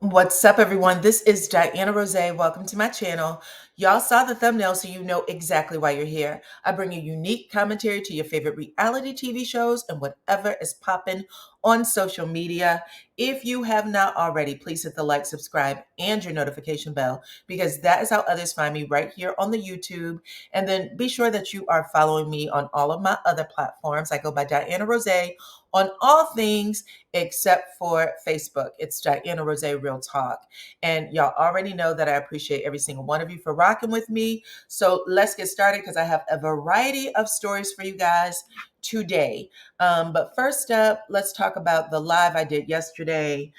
What's up, everyone? This is DYANAROZAY. Welcome to my channel. Y'all saw the thumbnail, so you know exactly why you're here. I bring you unique commentary to your favorite reality TV shows and whatever is popping on social media. If you have not already, please hit the like, subscribe, and your notification bell because that is how others find me right here on the YouTube. And then be sure that you are following me on all of my other platforms. I go by DYANAROZAY on all things except for Facebook. It's DYANAROZAY Real Talk. And y'all already know that I appreciate every single one of you for rocking with me. So let's get started because I have a variety of stories for you guys today. But first up, let's talk about the live I did yesterday.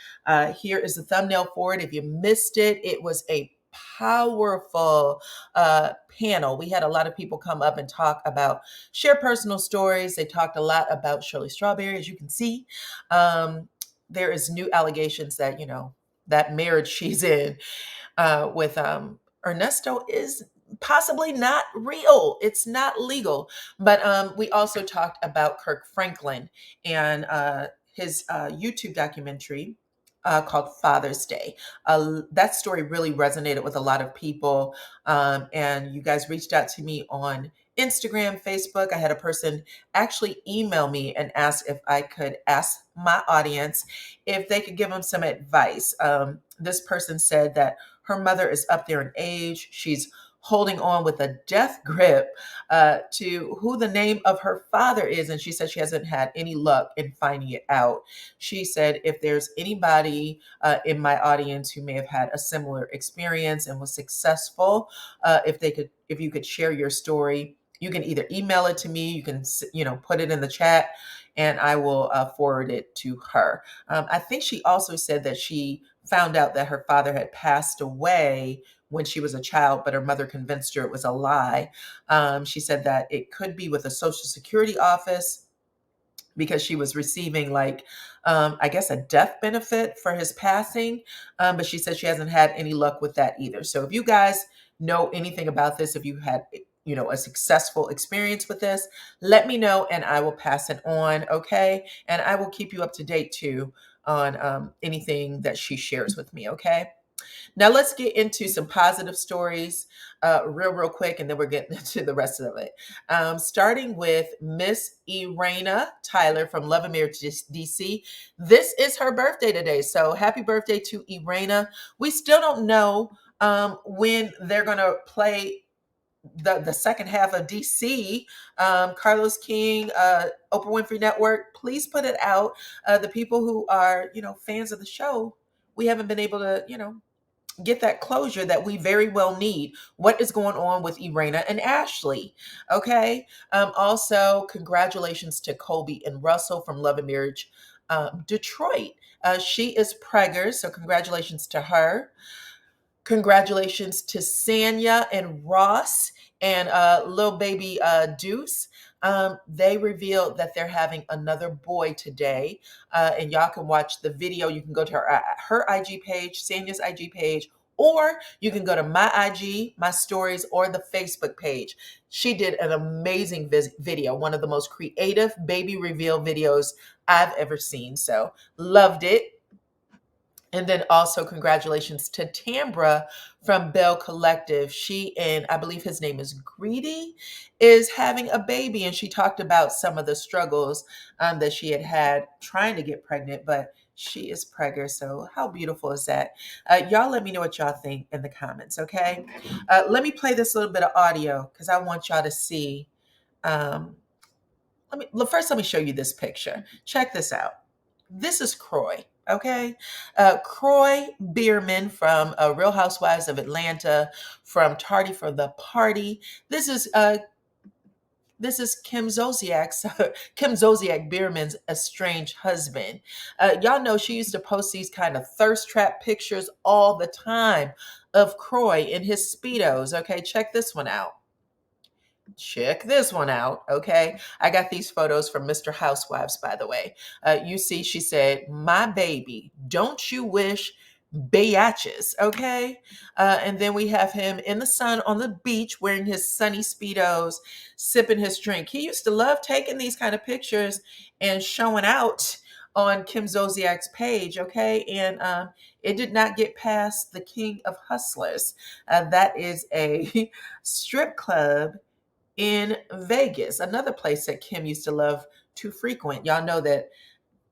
Here is the thumbnail for it. If you missed it, it was a powerful panel. We had a lot of people come up and talk about share personal stories. They talked a lot about Shirley Strawberry, as you can see. There is new allegations that, that marriage she's in with Ernesto is possibly not real. It's not legal. But we also talked about Kirk Franklin and his YouTube documentary called Father's Day. That story really resonated with a lot of people. And you guys reached out to me on Instagram, Facebook. I had a person actually email me and ask if I could ask my audience if they could give them some advice. This person said that her mother is up there in age. She's holding on with a death grip to who the name of her father is. And she said she hasn't had any luck in finding it out. She said, if there's anybody in my audience who may have had a similar experience and was successful, if you could share your story, you can either email it to me, you can, put it in the chat, and I will forward it to her. I think she also said that she found out that her father had passed away when she was a child, but her mother convinced her it was a lie. She said that it could be with a Social Security office because she was receiving I guess a death benefit for his passing. But she said she hasn't had any luck with that either. So if you guys know anything about this, if you had a successful experience with this, let me know and I will pass it on. Okay. And I will keep you up to date too on anything that she shares with me. Okay. Now let's get into some positive stories real quick, and then we're getting into the rest of it. Starting with Miss Irena Tyler from Love and Marriage DC. This is her birthday today, so happy birthday to Irena. We still don't know when they're going to play the second half of DC. Carlos King, Oprah Winfrey Network, please put it out. The people who are fans of the show, we haven't been able to get that closure that we very well need. What is going on with Irena and Ashley? Okay. Also, congratulations to Colby and Russell from Love and Marriage Detroit. She is preggers, so congratulations to her. Congratulations to Sanya and Ross and little baby Deuce. They revealed that they're having another boy today. And y'all can watch the video. You can go to her IG page, Sanya's IG page, or you can go to my IG, my stories, or the Facebook page. She did an amazing video, one of the most creative baby reveal videos I've ever seen. So loved it. And then also congratulations to Tambra from Bell Collective. She and I believe his name is Greedy is having a baby. And she talked about some of the struggles that she had trying to get pregnant, but she is preggers. So how beautiful is that? Y'all let me know what y'all think in the comments, okay? Let me play this little bit of audio because I want y'all to see. Let me show you this picture. Check this out. This is Croy. Okay. Croy Bierman from Real Housewives of Atlanta, from Tardy for the Party. This is Kim Zolciak's Kim Zolciak Bierman's estranged husband. Y'all know she used to post these kind of thirst trap pictures all the time of Croy in his Speedos. Okay, check this one out. Check this one out. Okay. I got these photos from Mr. Housewives, by the way. You see, she said, "My baby, don't you wish biatches?" Okay. And then we have him in the sun on the beach wearing his sunny Speedos, sipping his drink. He used to love taking these kind of pictures and showing out on Kim Zolciak's page, okay? And it did not get past the King of Hustlers. That is a strip club in Vegas, another place that Kim used to love to frequent. Y'all know that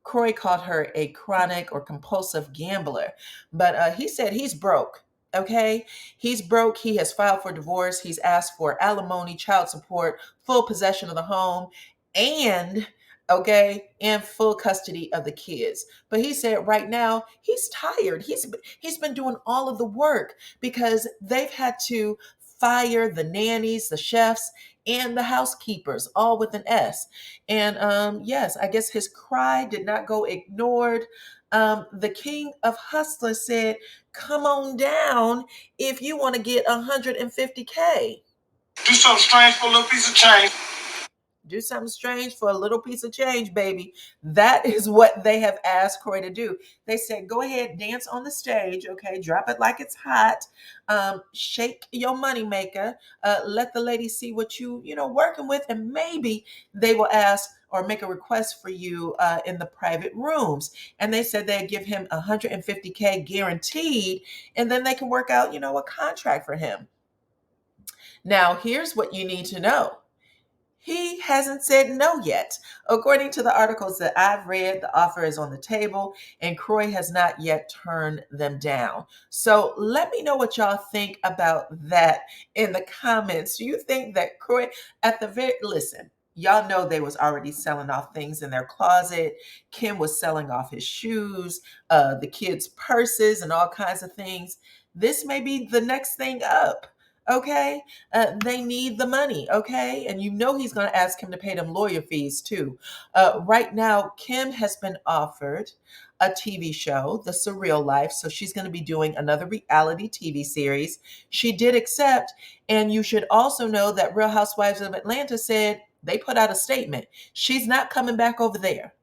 Croy called her a chronic or compulsive gambler, but he said he's broke. Okay, he's broke. He has filed for divorce. He's asked for alimony, child support, full possession of the home, and okay, and full custody of the kids. But he said right now he's tired. He's been doing all of the work because they've had to fire the nannies, the chefs, and the housekeepers, all with an S. And yes, I guess his cry did not go ignored. The king of hustlers said, "Come on down if you want to get 150K. Do something strange for a little piece of change. Do something strange for a little piece of change, baby." That is what they have asked Croy to do. They said, "Go ahead, dance on the stage, okay? Drop it like it's hot. Shake your money maker. Let the ladies see what you working with, and maybe they will ask or make a request for you in the private rooms." And they said they'd give him 150K guaranteed, and then they can work out a contract for him. Now, here's what you need to know. He hasn't said no yet. According to the articles that I've read, the offer is on the table and Croy has not yet turned them down. So let me know what y'all think about that in the comments. Do you think that Croy listen, y'all know they was already selling off things in their closet. Kim was selling off his shoes, the kids' purses and all kinds of things. This may be the next thing up. Okay, they need the money, okay? And he's going to ask him to pay them lawyer fees too. Right now, Kim has been offered a TV show, The Surreal Life. So she's going to be doing another reality TV series. She did accept. And you should also know that Real Housewives of Atlanta said they put out a statement. She's not coming back over there.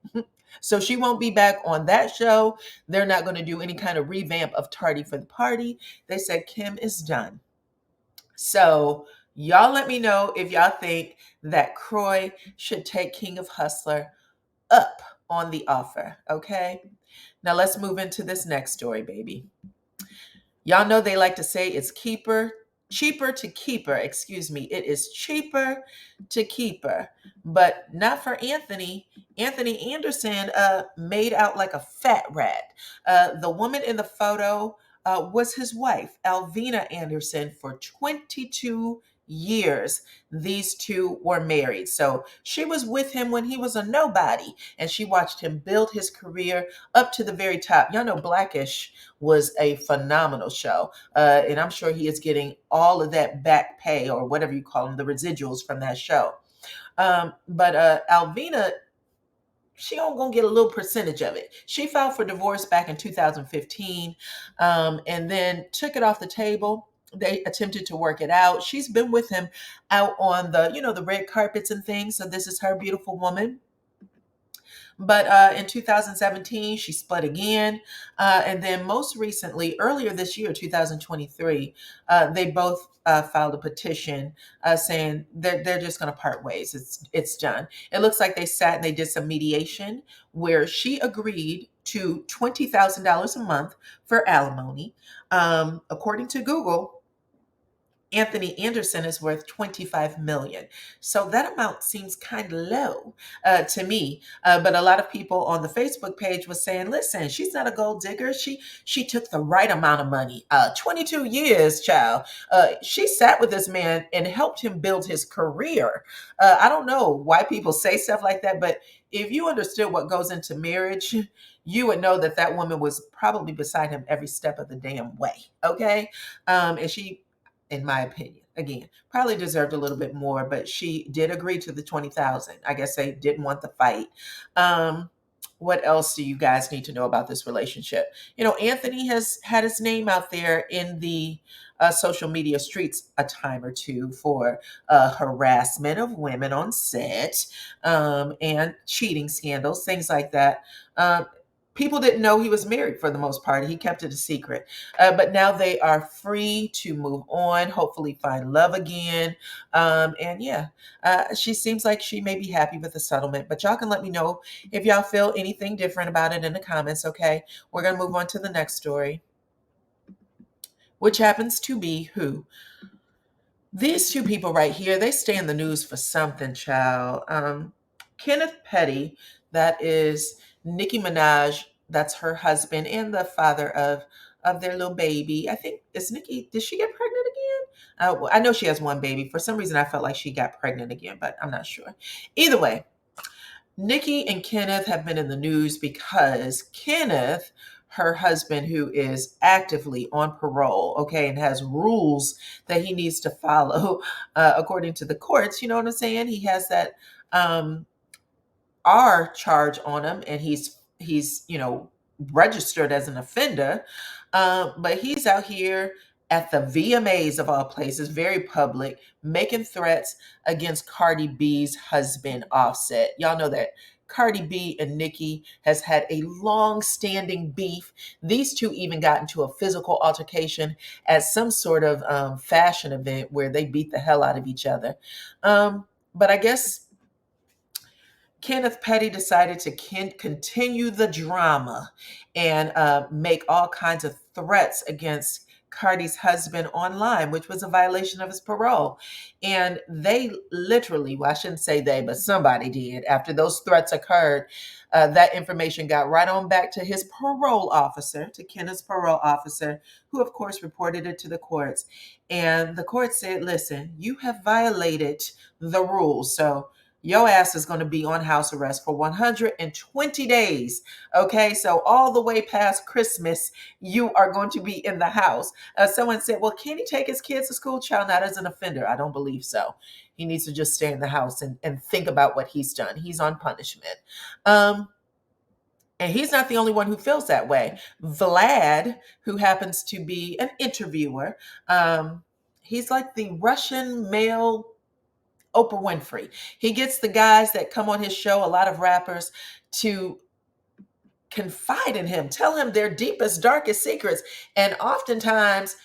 So she won't be back on that show. They're not going to do any kind of revamp of Tardy for the Party. They said Kim is done. So y'all let me know if y'all think that Croy should take King of Hustler up on the offer. Okay. Now let's move into this next story, baby. Y'all know they like to say it's cheaper to keep her. Excuse me. It is cheaper to keep her, but not for Anthony. Anthony Anderson made out like a fat rat. The woman in the photo was his wife, Alvina Anderson, for 22 years. These two were married. So she was with him when he was a nobody, and she watched him build his career up to the very top. Y'all know Blackish was a phenomenal show. And I'm sure he is getting all of that back pay or whatever you call them, the residuals from that show. But Alvina, she only gonna get a little percentage of it. She filed for divorce back in 2015, and then took it off the table. They attempted to work it out. She's been with him out on the red carpets and things. So this is her beautiful woman. But in 2017, she split again. And then most recently, earlier this year, 2023, they both filed a petition saying they're just going to part ways. It's done. It looks like they sat and they did some mediation where she agreed to $20,000 a month for alimony. According to Google, Anthony Anderson is worth 25 million. So that amount seems kind of low to me. But a lot of people on the Facebook page was saying, listen, she's not a gold digger. She took the right amount of money. 22 years, child. She sat with this man and helped him build his career. I don't know why people say stuff like that, but if you understood what goes into marriage, you would know that that woman was probably beside him every step of the damn way. Okay. And she, in my opinion, again, probably deserved a little bit more, but she did agree to the 20,000. I guess they didn't want the fight. What else do you guys need to know about this relationship? Anthony has had his name out there in the social media streets a time or two for harassment of women on set, and cheating scandals, things like that. people didn't know he was married for the most part. He kept it a secret. But now they are free to move on, hopefully find love again. And yeah, she seems like she may be happy with the settlement. But y'all can let me know if y'all feel anything different about it in the comments, okay? We're going to move on to the next story, which happens to be who? These two people right here, they stay in the news for something, child. Kenneth Petty, that is Nicki Minaj, that's her husband and the father of their little baby. I think it's Nicki. Did she get pregnant again? I know she has one baby. For some reason, I felt like she got pregnant again, but I'm not sure. Either way, Nicki and Kenneth have been in the news because Kenneth, her husband, who is actively on parole, okay, and has rules that he needs to follow according to the courts. You know what I'm saying? He has that um, R charge on him, and he's registered as an offender, but he's out here at the VMAs of all places, very public, making threats against Cardi B's husband, Offset. Y'all know that Cardi B and Nicki has had a long-standing beef. These two even got into a physical altercation at some sort of fashion event where they beat the hell out of each other. But I guess Kenneth Petty decided to continue the drama and make all kinds of threats against Cardi's husband online, which was a violation of his parole. And they literally, well, I shouldn't say they, but somebody did. After those threats occurred, that information got right on back to his parole officer, to Kenneth's parole officer, who, of course, reported it to the courts. And the court said, listen, you have violated the rules. So your ass is going to be on house arrest for 120 days. Okay, so all the way past Christmas, you are going to be in the house. Someone said, well, can he take his kids to school? Child, not as an offender. I don't believe so. He needs to just stay in the house and think about what he's done. He's on punishment. And he's not the only one who feels that way. Vlad, who happens to be an interviewer, he's like the Russian male Oprah Winfrey. He gets the guys that come on his show, a lot of rappers, to confide in him, tell him their deepest, darkest secrets. And oftentimes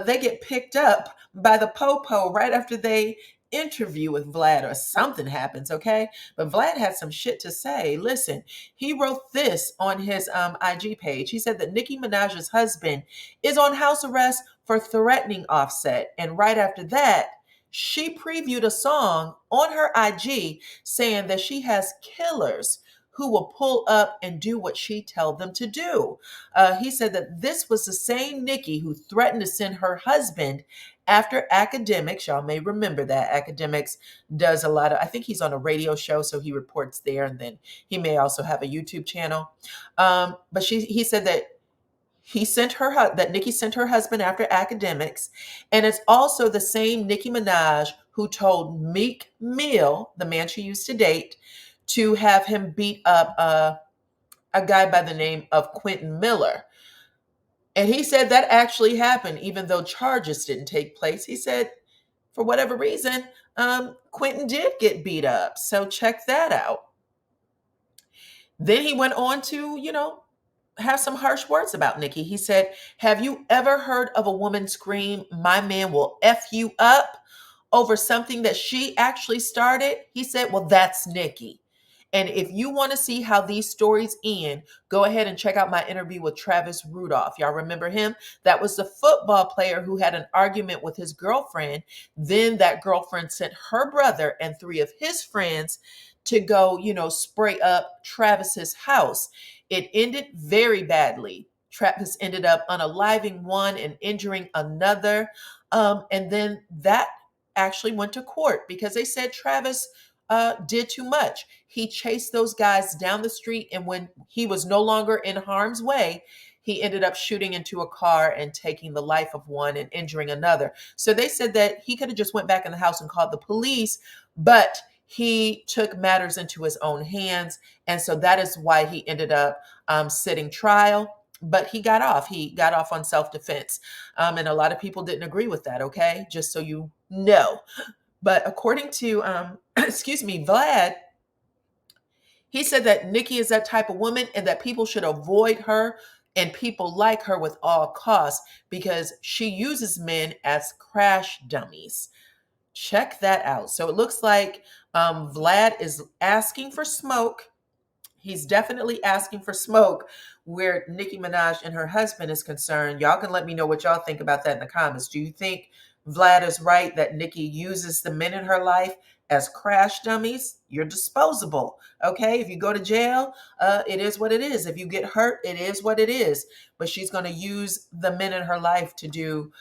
they get picked up by the popo right after they interview with Vlad or something happens, okay? But Vlad had some shit to say. Listen, he wrote this on his IG page. He said that Nicki Minaj's husband is on house arrest for threatening Offset. And right after that, she previewed a song on her IG saying that she has killers who will pull up and do what she tell them to do. He said that this was the same Nicki who threatened to send her husband after Academics. Y'all may remember that Academics does a lot of, I think he's on a radio show, so he reports there, and then he may also have a YouTube channel. But he said that that Nicki sent her husband after Academics, and it's also the same Nicki Minaj who told Meek Mill, the man she used to date, to have him beat up a guy by the name of Quentin Miller. And he said that actually happened, even though charges didn't take place. He said, for whatever reason, Quentin did get beat up. So check that out. Then he went on to, have some harsh words about Nicki. He said, have you ever heard of a woman scream, my man will F you up over something that she actually started? He said, well, that's Nicki. And if you want to see how these stories end, go ahead and check out my interview with Travis Rudolph. Y'all remember him? That was the football player who had an argument with his girlfriend. Then that girlfriend sent her brother and 3 of his friends to go, spray up Travis's house. It ended very badly. Travis ended up unaliving one and injuring another. And then that actually went to court because they said Travis did too much. He chased those guys down the street, and when he was no longer in harm's way, he ended up shooting into a car and taking the life of one and injuring another. So they said that he could have just went back in the house and called the police, but he took matters into his own hands. And so that is why he ended up sitting trial. But he got off. He got off on self-defense. And a lot of people didn't agree with that, okay? Just so you know. But according to, Vlad, He said that Nicki is that type of woman and that people should avoid her and people like her with all costs because she uses men as crash dummies. Check that out. So it looks like Vlad is asking for smoke. He's definitely asking for smoke where Nicki Minaj and her husband is concerned. Y'all can let me know what y'all think about that in the comments. Do you think Vlad is right that Nicki uses the men in her life as crash dummies? You're disposable. Okay. If you go to jail, it is what it is. If you get hurt, it is what it is. But she's going to use the men in her life to do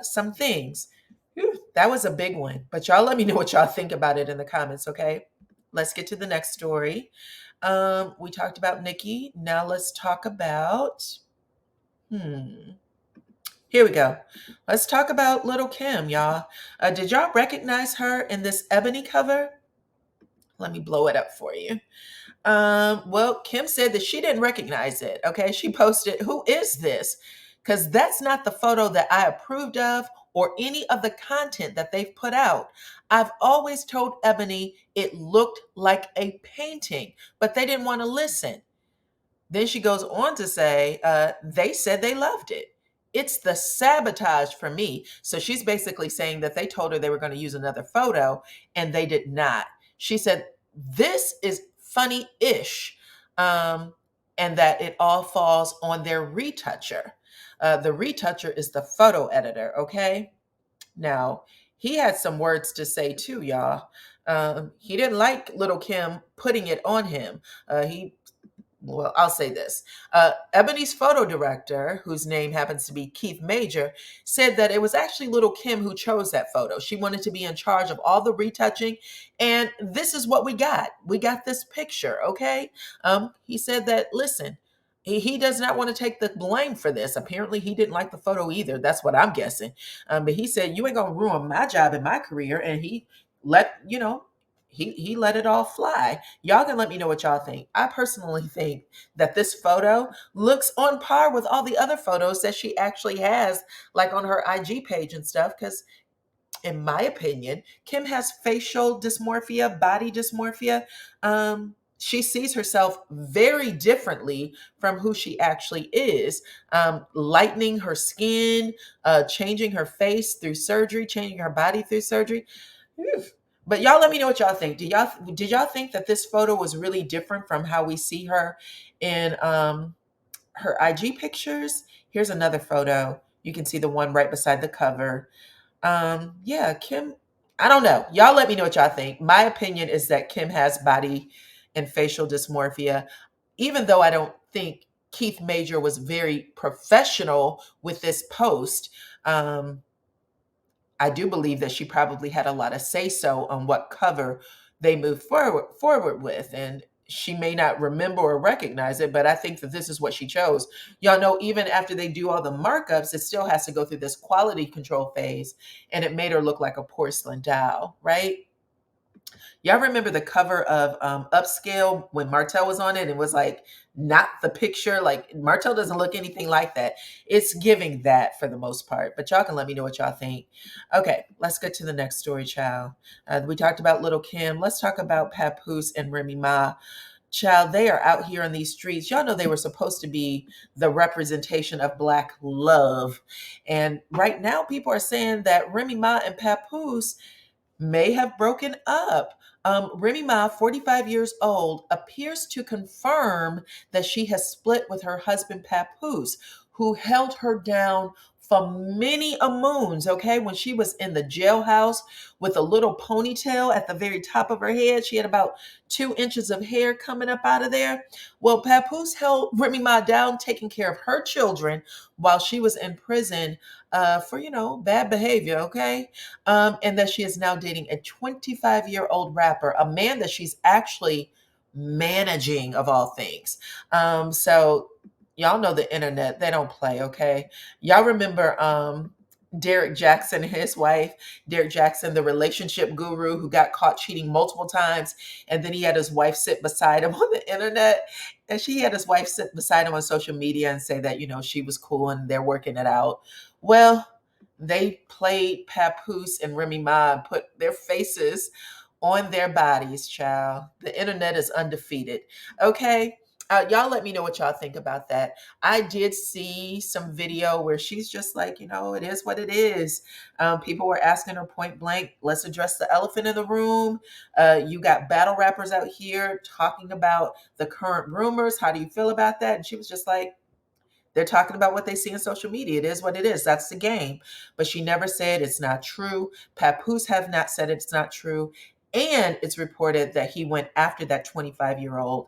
some things. Whew, that was a big one. But y'all let me know what y'all think about it in the comments. Okay. Let's get to the next story. We talked about Nicki. Now let's talk about. Here we go. Let's talk about Little Kim, y'all. Did y'all recognize her in this ebony cover? Let me blow it up for you. Well, Kim said that she didn't recognize it. Okay, she posted, "Who is this?" Because that's not the photo that I approved of or any of the content that they've put out. I've always told Ebony it looked like a painting, but they didn't want to listen. Then she goes on to say, they said they loved it. It's the sabotage for me. So she's basically saying that they told her they were going to use another photo and they did not. She said, this is funny ish, and that it all falls on their retoucher. The retoucher is the photo editor, okay? Now, he had some words to say too, y'all. He didn't like Little Kim putting it on him. He well, I'll say this. Ebony's photo director, whose name happens to be Keith Major, said that it was actually Little Kim who chose that photo. She wanted to be in charge of all the retouching. And this is what we got. We got this picture, okay? He said that, listen, he does not want to take the blame for this. Apparently, he didn't like the photo either. That's what I'm guessing. But he said, you ain't going to ruin my job and my career. And he let, he let it all fly. Y'all can let me know what y'all think. I personally think that this photo looks on par with all the other photos that she actually has, like on her IG page and stuff. Because, in my opinion, Kim has facial dysmorphia, body dysmorphia. She sees herself very differently from who she actually is, lightening her skin, changing her face through surgery, changing her body through surgery. Whew. But y'all let me know what y'all think. Did y'all think that this photo was really different from how we see her in her IG pictures? Here's another photo. You can see the one right beside the cover. Yeah, Kim, I don't know. Y'all let me know what y'all think. My opinion is that Kim has body and facial dysmorphia, even though I don't think Keith Major was very professional with this post. I do believe that she probably had a lot of say so on what cover they moved forward with, and she may not remember or recognize it, but I think that this is what she chose. Y'all know, even after they do all the markups, it still has to go through this quality control phase, and it made her look like a porcelain doll, right? Y'all remember the cover of Upscale when Martell was on it? It was like not the picture. Like Martell doesn't look anything like that. It's giving that for the most part. But y'all can let me know what y'all think. Okay, let's get to the next story, child. We talked about Little Kim. Let's talk about Papoose and Remy Ma. Child, they are out here on these streets. Y'all know they were supposed to be the representation of Black love. And right now, people are saying that Remy Ma and Papoose may have broken up. Remy Ma, 45 years old, appears to confirm that she has split with her husband Papoose, who held her down for many a moons, okay? When she was in the jailhouse with a little ponytail at the very top of her head, she had about 2 inches of hair coming up out of there. Well, Papoose held Remy Ma down, taking care of her children while she was in prison for, bad behavior, okay? And that she is now dating a 25-year-old rapper, a man that she's actually managing of all things. So y'all know the internet, they don't play, okay? Y'all remember Derek Jackson and his wife, Derek Jackson, the relationship guru who got caught cheating multiple times, and then he had his wife sit beside him on the internet, and she had his wife sit beside him on social media and say that, she was cool and they're working it out. Well, they played Papoose and Remy Ma and put their faces on their bodies, child. The internet is undefeated. Okay. Y'all let me know what y'all think about that. I did see some video where she's just like, it is what it is. People were asking her point blank, let's address the elephant in the room. You got battle rappers out here talking about the current rumors. How do you feel about that? And she was just like, they're talking about what they see in social media. It is what it is. That's the game. But she never said it's not true. Papoose have not said it's not true. And it's reported that he went after that 25-year-old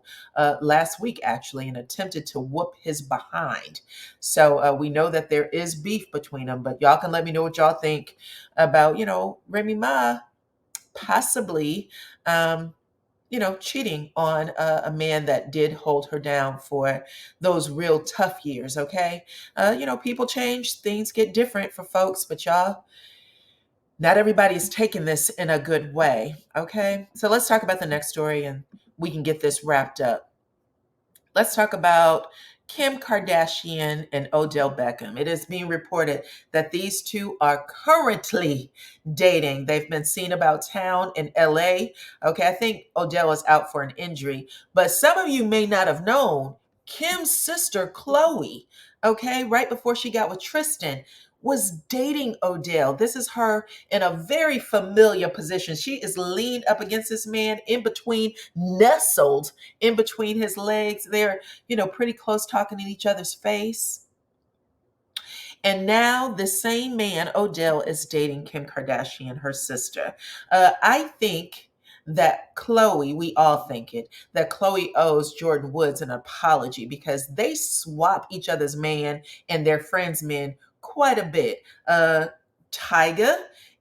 last week, actually, and attempted to whoop his behind. So we know that there is beef between them. But y'all can let me know what y'all think about, Remy Ma possibly cheating on a man that did hold her down for those real tough years. Okay. People change, things get different for folks, but y'all, not everybody's taking this in a good way. Okay. So let's talk about the next story and we can get this wrapped up. Let's talk about Kim Kardashian and Odell Beckham. It is being reported that these two are currently dating. They've been seen about town in LA. Okay, I think Odell is out for an injury, but some of you may not have known Kim's sister, Chloe, okay, right before she got with Tristan, was dating Odell. This is her in a very familiar position. She is leaned up against this man in between, nestled in between his legs. They're, pretty close, talking in each other's face. And now the same man, Odell, is dating Kim Kardashian, her sister. I think that Chloe, we all think it, that Chloe owes Jordan Woods an apology because they swap each other's man and their friends' men quite a bit. Tyga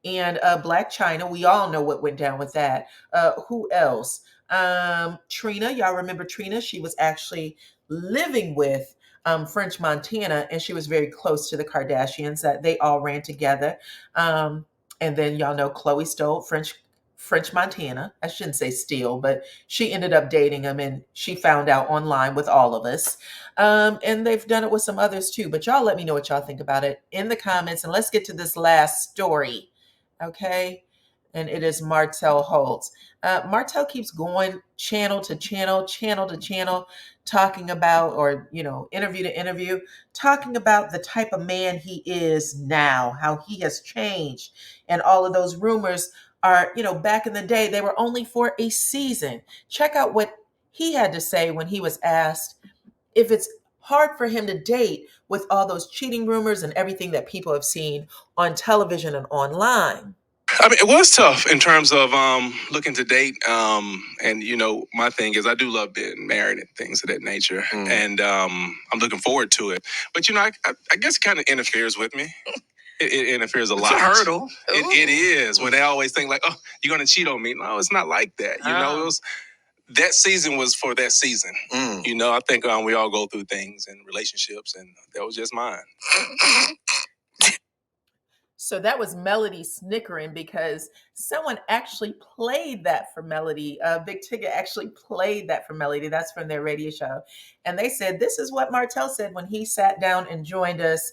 and Black China, we all know what went down with that. Who else? Trina, y'all remember Trina? She was actually living with French Montana, and she was very close to the Kardashians. That they all ran together. And then y'all know Chloe stole French Montana. I shouldn't say steal, but she ended up dating him, and she found out online with all of us. And they've done it with some others too. But y'all let me know what y'all think about it in the comments, and let's get to this last story. Okay. And it is Martel Holtz. Martel keeps going channel to channel, channel to channel, talking about, or, interview to interview, talking about the type of man he is now, how he has changed. And all of those rumors are, back in the day, they were only for a season. Check out what he had to say when he was asked if it's hard for him to date with all those cheating rumors and everything that people have seen on television and online. I mean, it was tough in terms of looking to date. And my thing is, I do love being married and things of that nature, and I'm looking forward to it. But I guess it kind of interferes with me. It interferes a lot. It's a hurdle. It is when they always think like, "Oh, you're gonna cheat on me." No, it's not like that. It was that season was for that season. I think we all go through things in relationships, and that was just mine. So that was Melody snickering because someone actually played that for Melody. Big Tigger actually played that for Melody. That's from their radio show. And they said, this is what Martel said when he sat down and joined us.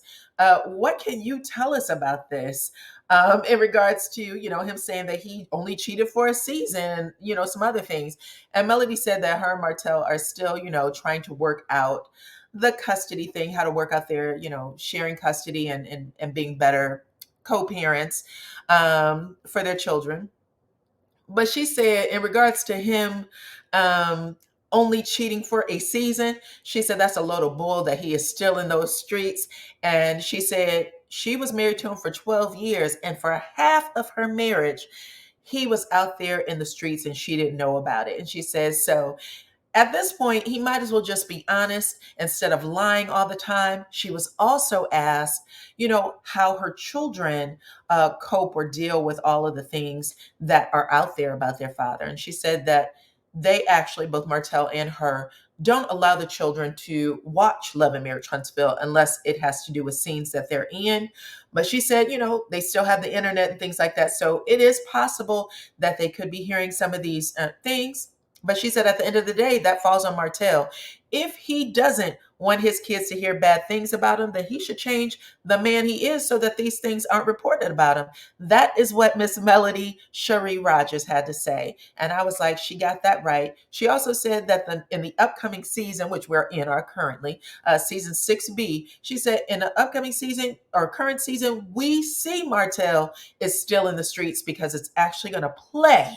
What can you tell us about this? In regards to, him saying that he only cheated for a season, some other things. And Melody said that her and Martel are still, trying to work out the custody thing, how to work out their, sharing custody and being better co-parents for their children. But she said in regards to him only cheating for a season, she said that's a load of bull, that he is still in those streets. And she said she was married to him for 12 years, and for half of her marriage he was out there in the streets and she didn't know about it. And she says, so at this point, he might as well just be honest instead of lying all the time. She was also asked, how her children cope or deal with all of the things that are out there about their father. And she said that they actually, both Martel and her, don't allow the children to watch Love and Marriage Huntsville unless it has to do with scenes that they're in. But she said, they still have the internet and things like that. So it is possible that they could be hearing some of these things. But she said at the end of the day, that falls on Martell. If he doesn't want his kids to hear bad things about him, then he should change the man he is so that these things aren't reported about him. That is what Miss Melody Cherie Rogers had to say. And I was like, she got that right. She also said that in the upcoming season, which we're in our currently, season 6B, she said in the upcoming season or current season, we see Martell is still in the streets because it's actually going to play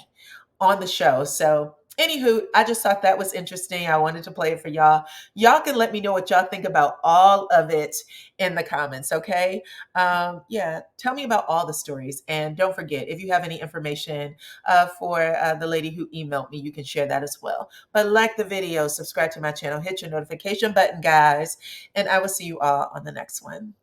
on the show. So, anywho, I just thought that was interesting. I wanted to play it for y'all. Y'all can let me know what y'all think about all of it in the comments, okay? Yeah, tell me about all the stories. And don't forget, if you have any information for the lady who emailed me, you can share that as well. But like the video, subscribe to my channel, hit your notification button, guys, and I will see you all on the next one.